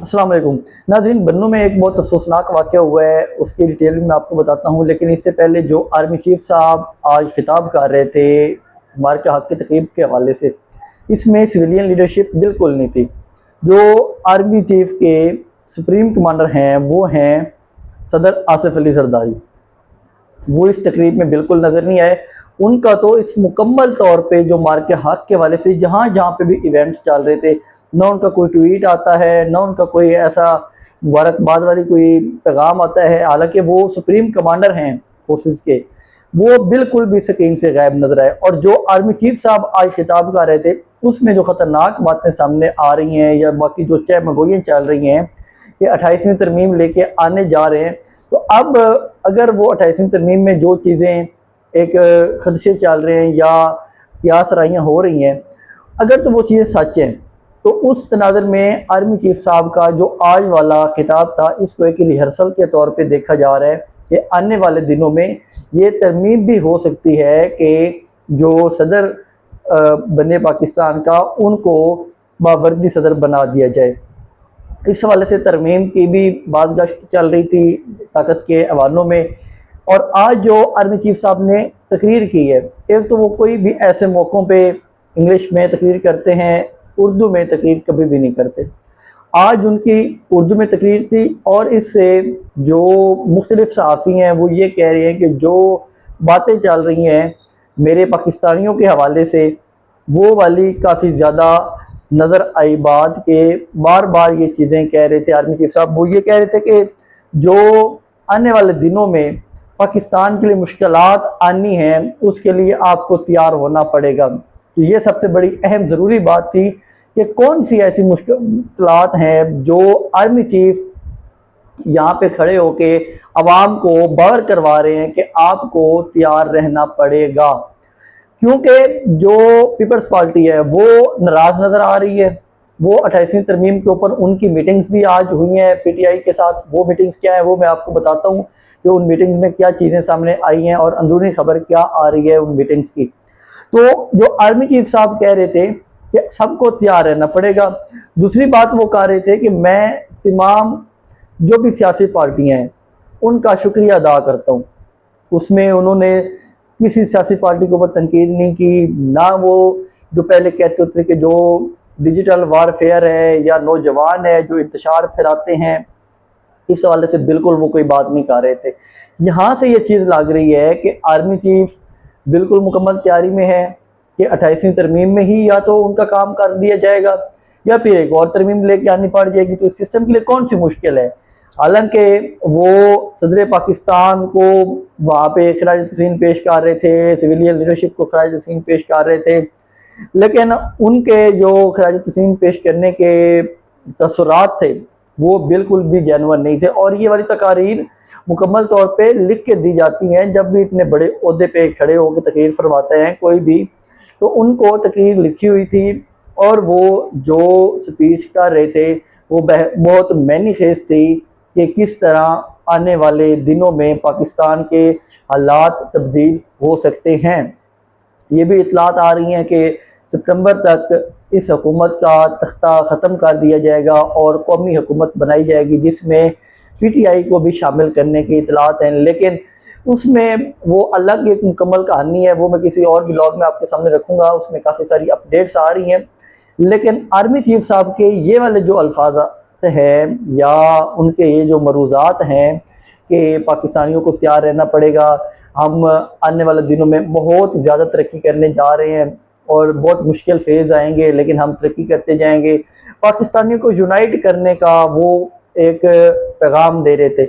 अस्सलाम वालेकुम नाज़रीन। बन्नू में एक बहुत अफसोसनाक वाक़या हुआ है, उसकी डिटेल में मैं आपको बताता हूँ। लेकिन इससे पहले जो आर्मी चीफ साहब आज खिताब कर रहे थे मार्क हक की तकरीब के हवाले से, इसमें सिविलियन लीडरशिप बिल्कुल नहीं थी। जो आर्मी चीफ के सुप्रीम कमांडर हैं वो हैं सदर आसिफ अली जरदारी, वो इस तकरीब में बिल्कुल नज़र नहीं आए। उनका तो इस मुकम्मल तौर पे जो मार्क हक के वाले से जहाँ जहाँ पे भी इवेंट्स चल रहे थे, ना उनका कोई ट्वीट आता है, ना उनका कोई ऐसा मुबारकबाद वाली कोई पैगाम आता है। हालांकि वो सुप्रीम कमांडर हैं फोर्सेस के, वो बिल्कुल भी स्क्रीन से गायब नजर आए। और जो आर्मी चीफ साहब आज खिताब कर रहे थे उसमें जो ख़तरनाक बातें सामने आ रही हैं या बाकी जो चहमगोइयाँ चल रही हैं कि 28वीं तरमीम लेके आने जा रहे हैं, तो अब अगर वो 28वीं तरमीम में जो चीज़ें एक खदशे चल रहे हैं या क्यास राइयाँ हो रही हैं, अगर तो वो चीज़ें सच हैं, तो उस तनाज़र में आर्मी चीफ साहब का जो आज वाला खिताब था इसको एक रिहर्सल के तौर पे देखा जा रहा है कि आने वाले दिनों में ये तरमीम भी हो सकती है कि जो सदर बने पाकिस्तान का उनको बावर्दी सदर बना दिया जाए। इस हवाले से तरमीम की भी बाज़गश्त चल रही थी ताकत के हवालों में। और आज जो आर्मी चीफ साहब ने तकरीर की है, एक तो वो कोई भी ऐसे मौक़ों पे इंग्लिश में तकरीर करते हैं, उर्दू में तकरीर कभी भी नहीं करते। आज उनकी उर्दू में तकरीर थी और इससे जो मुख्तलिफ सहाफ़ी हैं वो ये कह रहे हैं कि जो बातें चल रही हैं मेरे पाकिस्तानियों के हवाले से, वो वाली काफ़ी ज़्यादा नज़र आई बात के बार बार ये चीज़ें कह रहे थे आर्मी चीफ साहब। वो ये कह रहे थे कि जो आने वाले दिनों में पाकिस्तान के लिए मुश्किलात आनी हैं उसके लिए आपको तैयार होना पड़ेगा। तो ये सबसे बड़ी अहम ज़रूरी बात थी कि कौन सी ऐसी मुश्किलात हैं जो आर्मी चीफ यहाँ पे खड़े होके आवाम को बावर करवा रहे हैं कि आपको तैयार रहना पड़ेगा। क्योंकि जो पीपल्स पार्टी है वो नाराज़ नज़र आ रही है। वो 28वीं तरमीम के ऊपर उनकी मीटिंग्स भी आज हुई हैं पीटीआई के साथ। वो मीटिंग्स क्या है वो मैं आपको बताता हूँ कि उन मीटिंग्स में क्या चीज़ें सामने आई हैं और अंदरूनी खबर क्या आ रही है उन मीटिंग्स की। तो जो आर्मी चीफ साहब कह रहे थे कि सबको तैयार रहना पड़ेगा। दूसरी बात वो कह रहे थे कि मैं तमाम जो भी सियासी पार्टियाँ हैं उनका शुक्रिया अदा करता हूँ। उसमें उन्होंने किसी सियासी पार्टी के ऊपर तनकीद नहीं की, ना वो जो पहले कहते थे कि जो डिजिटल वारफेयर है या नौजवान है जो इंतशार फैलाते हैं, इस हवाले से बिल्कुल वो कोई बात नहीं कर रहे थे। यहाँ से ये चीज़ लग रही है कि आर्मी चीफ बिल्कुल मुकम्मल तैयारी में है कि 28वीं तरमीम में ही या तो उनका काम कर दिया जाएगा या फिर एक और तरमीम लेके आनी पड़ जाएगी। तो इस सिस्टम के लिए कौन सी मुश्किल है। हालांकि वो सदर पाकिस्तान को वहाँ पे खराज तहसीन पेश कर रहे थे, सिविलियन लीडरशिप को खराज तहसीन पेश कर रहे थे, लेकिन उनके जो खराज तहसीन पेश करने के तसुरात थे वो बिल्कुल भी जेन्युइन नहीं थे। और ये वाली तकारीर मुकम्मल तौर पे लिख के दी जाती हैं जब भी इतने बड़े ओहदे पे खड़े होकर तकरीर फरमाते हैं कोई भी, तो उनको तकरीर लिखी हुई थी और वो जो स्पीच कर रहे थे वो बहुत मैनिफेस्ट थी कि किस तरह आने वाले दिनों में पाकिस्तान के हालात तब्दील हो सकते हैं। ये भी इतलात आ रही हैं कि सितंबर तक इस हुकूमत का तख्ता ख़त्म कर दिया जाएगा और कौमी हुकूमत बनाई जाएगी जिसमें पीटीआई को भी शामिल करने की इतलात हैं। लेकिन उसमें वो अलग एक मुकम्मल कहानी है, वो मैं किसी और ब्लॉग में आपके सामने रखूँगा। उसमें काफ़ी सारी अपडेट्स आ रही हैं। लेकिन आर्मी चीफ साहब के ये वाले जो अल्फाज हैं या उनके ये जो मरूज़ात हैं कि पाकिस्तानियों को तैयार रहना पड़ेगा, हम आने वाले दिनों में बहुत ज़्यादा तरक्की करने जा रहे हैं और बहुत मुश्किल फेज़ आएंगे लेकिन हम तरक्की करते जाएंगे, पाकिस्तानियों को यूनाइट करने का वो एक पैगाम दे रहे थे।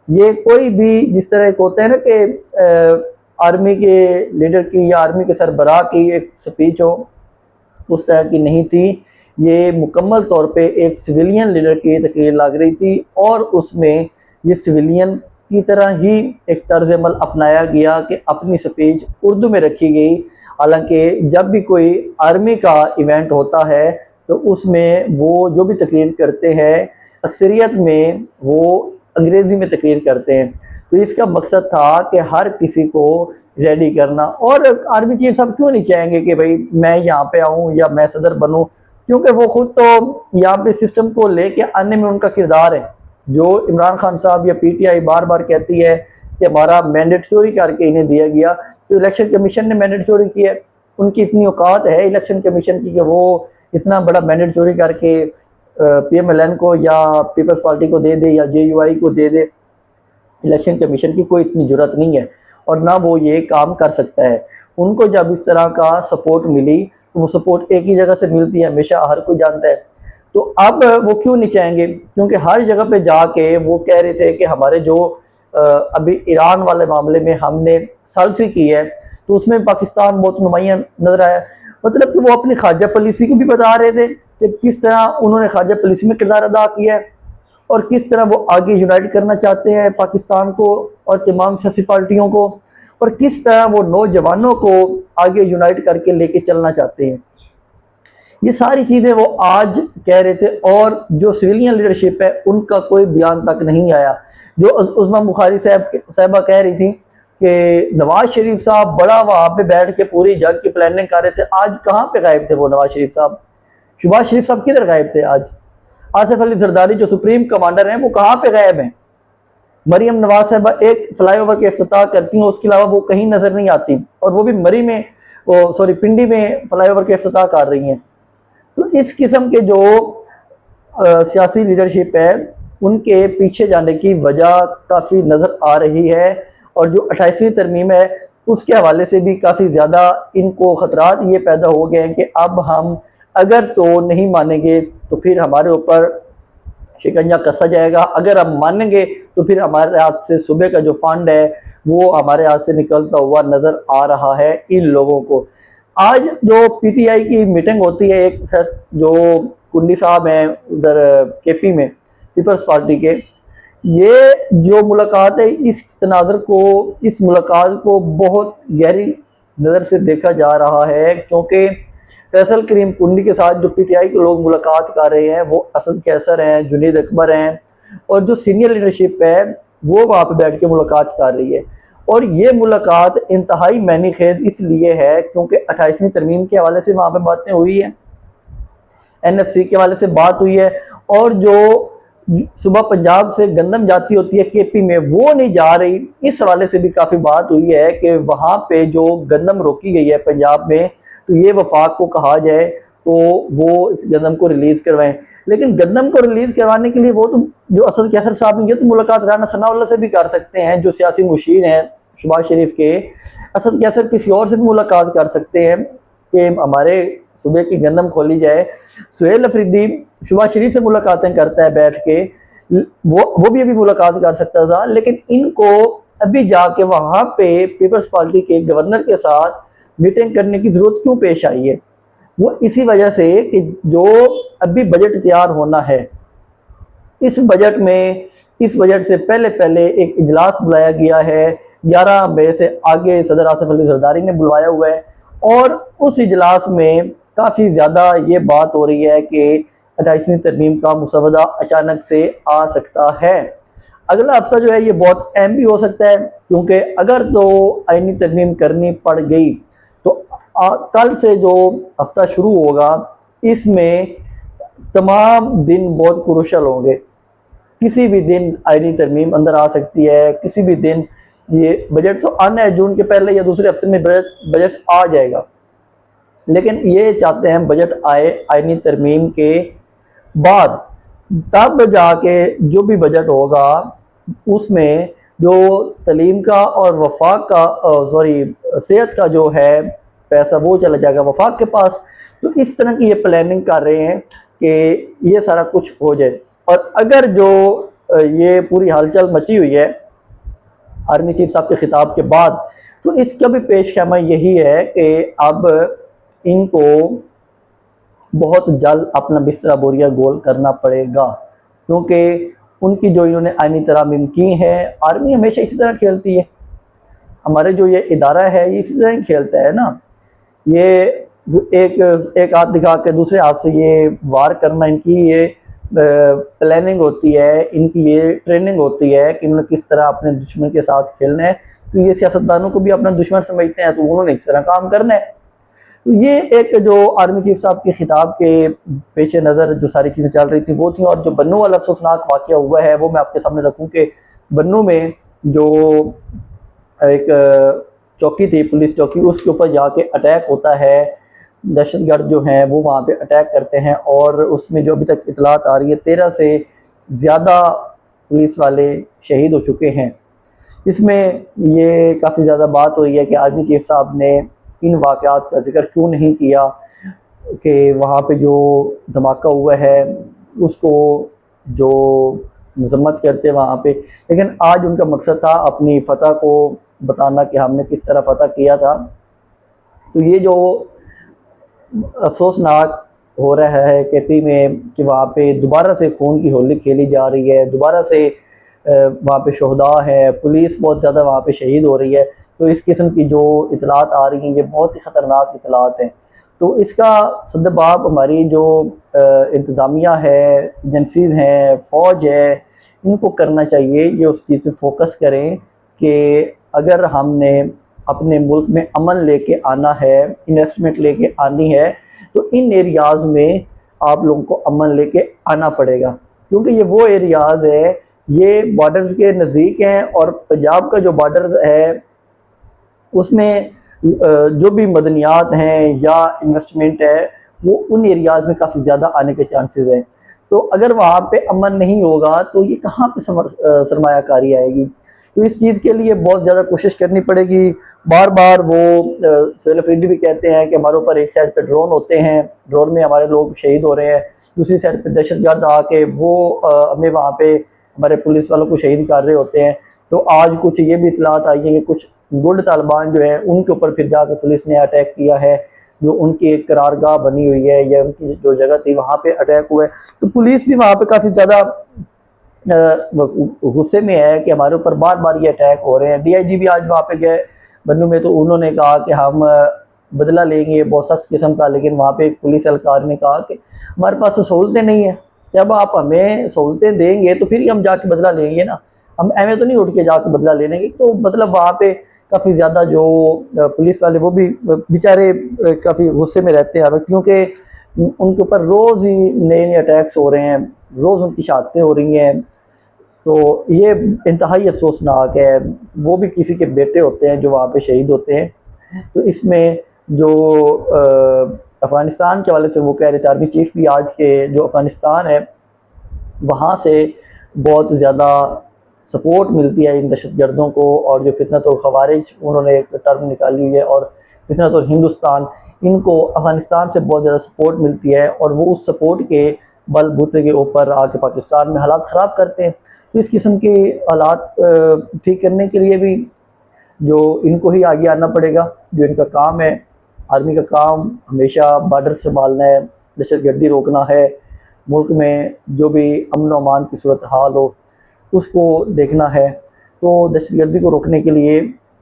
ये कोई भी जिस तरह एक होता है ना कि आर्मी के लीडर की या आर्मी के सरबराह की एक स्पीच हो, उस तरह की नहीं थी। ये मुकम्मल तौर पे एक सिविलियन लीडर की तकरीर लग रही थी और उसमें ये सिविलियन की तरह ही एक तर्ज अमल अपनाया गया कि अपनी स्पीच उर्दू में रखी गई। हालांकि जब भी कोई आर्मी का इवेंट होता है तो उसमें वो जो भी तकरीर करते हैं अक्सरियत में वो अंग्रेज़ी में तकरीर करते हैं। तो इसका मकसद था कि हर किसी को रेडी करना। और आर्मी चीफ साहब क्यों नहीं चाहेंगे कि भाई मैं यहाँ पे आऊँ या मैं सदर बनूँ, क्योंकि वो खुद तो यहाँ पे सिस्टम को लेके आने में उनका किरदार है। जो इमरान खान साहब या पीटीआई बार बार कहती है कि हमारा मैंडेट चोरी करके इन्हें दिया गया, तो इलेक्शन कमीशन ने मैंडेट चोरी किया है। उनकी इतनी औकात है इलेक्शन कमीशन की कि वो इतना बड़ा मैंडेट चोरी करके पीएमएलएन को या पीपल्स पार्टी को दे दे या जेयूआई को दे दे। इलेक्शन कमीशन की कोई इतनी जरूरत नहीं है और ना वो ये काम कर सकता है। उनको जब इस तरह का सपोर्ट मिली तो वो सपोर्ट एक ही जगह से मिलती है, हमेशा हर कोई जानता है। तो अब वो क्यों नहीं चाहेंगे, क्योंकि हर जगह पे जाके वो कह रहे थे कि हमारे जो अभी ईरान वाले मामले में हमने सालसी की है तो उसमें पाकिस्तान बहुत नुमाया नजर आया। मतलब कि वो अपनी खारजा पॉलिसी को भी बता रहे थे कि किस तरह उन्होंने खारजा पॉलिसी में किरदार अदा किया है और किस तरह वो आगे यूनाइट करना चाहते हैं पाकिस्तान को और तमाम सियासी पार्टियों को, और किस तरह वो नौजवानों को आगे यूनाइट करके लेके चलना चाहते हैं। ये सारी चीज़ें वो आज कह रहे थे और जो सिविलियन लीडरशिप है उनका कोई बयान तक नहीं आया। जो उस्मा बुखारी साहबा कह रही थी कि नवाज शरीफ साहब बड़ा वहाँ पे बैठ के पूरी जंग की प्लानिंग कर रहे थे, आज कहाँ पे गायब थे वो नवाज शरीफ साहब? शहबाज शरीफ साहब किधर गायब थे आज? आसिफ अली जरदारी जो सुप्रीम कमांडर हैं वो कहाँ पे गायब हैं? मरियम नवाज साहबा एक फ्लाईओवर के इफ्तिताह करती हैं, उसके अलावा वो कहीं नजर नहीं आती, और वो भी पिंडी में फ्लाईओवर के इफ्तिताह कर रही हैं। तो इस किस्म के जो सियासी लीडरशिप है उनके पीछे जाने की वजह काफ़ी नज़र आ रही है, और जो 28वीं तरमीम है उसके हवाले से भी काफ़ी ज़्यादा इनको ख़तरात ये पैदा हो गए हैं कि अब हम अगर तो नहीं मानेंगे तो फिर हमारे ऊपर शिकंजा कसा जाएगा, अगर हम मानेंगे तो फिर हमारे हाथ से सुबह का जो फंड है वो हमारे हाथ से निकलता हुआ नज़र आ रहा है इन लोगों को। आज जो पीटीआई की मीटिंग होती है, एक जो कुंडी साहब हैं उधर केपी में पीपल्स पार्टी के, ये जो मुलाकात है इस मुलाकात को बहुत गहरी नज़र से देखा जा रहा है, क्योंकि फैसल करीम कुंडी के साथ जो पीटीआई के लोग मुलाकात कर रहे हैं वो असद कैसर हैं, जुनेद अकबर हैं, और जो सीनियर लीडरशिप है वो वहाँ पे बैठ के मुलाकात कर रही है। और ये मुलाकात इंतहाई मैनी खेज इसलिए है क्योंकि 28वीं तरमीम के हवाले से वहाँ पे बातें हुई है, एनएफसी के हवाले से बात हुई है, और जो सुबह पंजाब से गंदम जाती होती है केपी में वो नहीं जा रही, इस हवाले से भी काफ़ी बात हुई है कि वहाँ पे जो गंदम रोकी गई है पंजाब में तो ये वफाक को कहा जाए तो वो इस गंदम को रिलीज़ करवाएं। लेकिन गंदम को रिलीज़ करवाने के लिए वो तो जो असद कैसर साहब ने ये तो मुलाकात राना सनाउल्लाह से भी कर सकते हैं, जो सियासी मुशीर हैं शहबाज शरीफ के। असद कैसर किसी और से भी मुलाकात कर सकते हैं कि हमारे सुबह की गंदम खोली जाए। सुहेल अफरीदी शहबाज शरीफ से मुलाकातें करता है बैठ के, वो भी अभी मुलाकात कर सकता था, लेकिन इनको अभी जाके वहाँ पे पीपल्स पार्टी के गवर्नर के साथ मीटिंग करने की ज़रूरत क्यों पेश आई है? वो इसी वजह से कि जो अभी बजट तैयार होना है, इस बजट से पहले एक इजलास बुलाया गया है 11 मई से आगे सदर आसिफ अली जरदारी ने बुलवाया हुआ है, और उस इजलास में काफ़ी ज़्यादा ये बात हो रही है कि 28वीं तरमीम का मुसवदा अचानक से आ सकता है। अगला हफ्ता जो है ये बहुत अहम भी हो सकता है, क्योंकि अगर तो आईनी तरमीम करनी पड़ गई तो कल से जो हफ्ता शुरू होगा इसमें तमाम दिन बहुत क्रूशल होंगे। किसी भी दिन आईनी तरमीम अंदर आ सकती है, किसी भी दिन ये बजट तो आना है, जून के पहले या दूसरे हफ्ते में बजट आ जाएगा, लेकिन ये चाहते हैं बजट आए आईनी तरमीम के बाद, तब जाके जो भी बजट होगा उसमें जो तलीम का और वफाक का सेहत का जो है पैसा वो चला जाएगा वफाक के पास। तो इस तरह की ये प्लानिंग कर रहे हैं कि ये सारा कुछ हो जाए। और अगर जो ये पूरी हलचल मची हुई है आर्मी चीफ साहब के खिताब के बाद, तो इसका भी पेश ख्यामा यही है कि अब इनको बहुत जल्द अपना बिस्तरा बोरिया गोल करना पड़ेगा, क्योंकि उनकी जो इन्होंने आईनी तरमीम की है, आर्मी हमेशा इसी तरह खेलती है, हमारे जो ये इदारा है ये इसी तरह ही खेलता है ना। ये एक हाथ दिखा के दूसरे हाथ से ये वार करना, इनकी ये प्लानिंग होती है, इनकी ये ट्रेनिंग होती है कि इन्होंने किस तरह अपने दुश्मन के साथ खेलना है। तो ये सियासतदानों को भी अपना दुश्मन समझते हैं, तो उन्होंने इस तरह काम करना है। तो ये एक जो आर्मी चीफ साहब के खिताब के पेश नज़र जो सारी चीज़ें चल रही थी वो थी। और जो बन्नू वाला अफसोसनाक वाक़या हुआ है वो मैं आपके सामने रखूँ कि बन्नू में जो एक चौकी थी, पुलिस चौकी, उसके ऊपर जाके अटैक होता है। दहशतगर्द जो हैं वो वहाँ पे अटैक करते हैं और उसमें जो अभी तक इतलात आ रही है 13 से ज़्यादा पुलिस वाले शहीद हो चुके हैं। इसमें ये काफ़ी ज़्यादा बात हुई है कि आर्मी चीफ साहब ने इन वाक़यात का ज़िक्र क्यों नहीं किया कि वहाँ पे जो धमाका हुआ है उसको जो मजम्मत करते वहाँ पे, लेकिन आज उनका मकसद था अपनी फ़तह को बताना कि हमने किस तरह फ़तह किया था। तो ये जो अफसोसनाक हो रहा है केपी में कि वहाँ पे दोबारा से खून की होली खेली जा रही है, दोबारा से वहाँ पे शोहदा है, पुलिस बहुत ज़्यादा वहाँ पे शहीद हो रही है। तो इस किस्म की जो इतलात आ रही हैं ये बहुत ही ख़तरनाक इतलात हैं। तो इसका सद्दबाब हमारी जो इंतज़ामिया है, एजेंसीज़ हैं, फ़ौज है, इनको करना चाहिए। ये उस चीज़ पे फोकस करें कि अगर हमने अपने मुल्क में अमन लेके आना है, इन्वेस्टमेंट लेके आनी है, तो इन एरियाज़ में आप लोगों को अमन लेके आना पड़ेगा, क्योंकि ये वो एरियाज़ है, ये बॉर्डर्स के नज़दीक हैं और पंजाब का जो बॉर्डर है उसमें जो भी मदनियात हैं या इन्वेस्टमेंट है वो उन एरियाज़ में काफ़ी ज़्यादा आने के चांसेस हैं। तो अगर वहाँ पे अमन नहीं होगा तो ये कहाँ पे सरमायाकारी आएगी। तो इस चीज़ के लिए बहुत ज़्यादा कोशिश करनी पड़ेगी। बार बार वो सुहेल अफरीदी भी कहते हैं कि हमारे ऊपर एक साइड पे ड्रोन होते हैं, ड्रोन में हमारे लोग शहीद हो रहे हैं, दूसरी साइड पे दहशतगर्द आके वो हमें वहाँ पे हमारे पुलिस वालों को शहीद कर रहे होते हैं। तो आज कुछ ये भी इतलात आई है कि कुछ गुर्द तालिबान जो है उनके ऊपर फिर जाकर पुलिस ने अटैक किया है, जो उनकी एक करारगाह बनी हुई है या उनकी जो जगह थी वहाँ पे अटैक हुआ है। तो पुलिस भी वहाँ पे काफ़ी ज़्यादा गुस्से में है कि हमारे ऊपर बार बार ये अटैक हो रहे हैं। DIG भी आज वहाँ पे गए बन्नू में, तो उन्होंने कहा कि हम बदला लेंगे बहुत सख्त किस्म का, लेकिन वहाँ पे एक पुलिस एहलकार ने कहा कि हमारे पास तो सहूलतें नहीं है, जब आप हमें सहूलतें देंगे तो फिर ही हम जाके बदला लेंगे ना, हम एवं तो नहीं उठ के जाके बदला ले लेंगे। तो मतलब वहाँ पे काफ़ी ज़्यादा जो पुलिस वाले वो भी बेचारे काफ़ी गुस्से में रहते हैं, क्योंकि उनके ऊपर रोज़ ही नए नए अटैक्स हो रहे हैं, रोज़ उनकी शहादतें हो रही हैं। तो ये इंतहाई अफसोसनाक है। वो भी किसी के बेटे होते हैं जो वहाँ पे शहीद होते हैं। तो इसमें जो अफ़गानिस्तान के हवाले से वो कह रहे थे आर्मी चीफ भी आज के, जो अफ़गानिस्तान है वहाँ से बहुत ज़्यादा सपोर्ट मिलती है इन दहशतगर्दों को, और जो फितनत और ख़वारिज उन्होंने एक टर्म निकाली हुई है, और फितनत और हिंदुस्तान, इनको अफ़गानिस्तान से बहुत ज़्यादा सपोर्ट मिलती है और वो उस सपोर्ट के बलबूते के ऊपर आके पाकिस्तान में हालात ख़राब करते हैं। तो इस किस्म के हालात ठीक करने के लिए भी जो इनको ही आगे आना पड़ेगा, जो इनका काम है। आर्मी का काम हमेशा बॉर्डर संभालना है, दहशतगर्दी रोकना है, मुल्क में जो भी अमन व अमान की सूरत हाल हो उसको देखना है। तो दहशतगर्दी को रोकने के लिए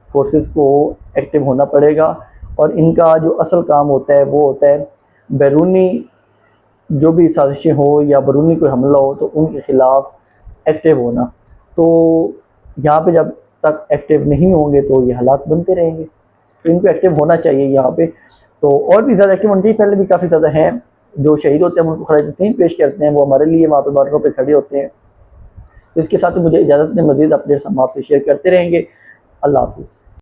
फोर्सेस को एक्टिव होना पड़ेगा, और इनका जो असल काम होता है वो होता है बैरूनी जो भी साजिशें हो या बैरूनी कोई हमला हो तो उनके ख़िलाफ़ एक्टिव होना। तो यहाँ पे जब तक एक्टिव नहीं होंगे तो ये हालात बनते रहेंगे। तो इनको एक्टिव होना चाहिए यहाँ पे, तो और भी ज़्यादा एक्टिव होना चाहिए। पहले भी काफ़ी ज़्यादा हैं जो शहीद होते हैं, उनको खराज-ए-तहसीन पेश करते हैं, वो हमारे लिए वहाँ पे बॉर्डरों पे खड़े होते हैं। तो इसके साथ ही मुझे इजाज़त दें, मज़ीद अपडेट्स हम आपसे शेयर करते रहेंगे। अल्लाह हाफ़िज़।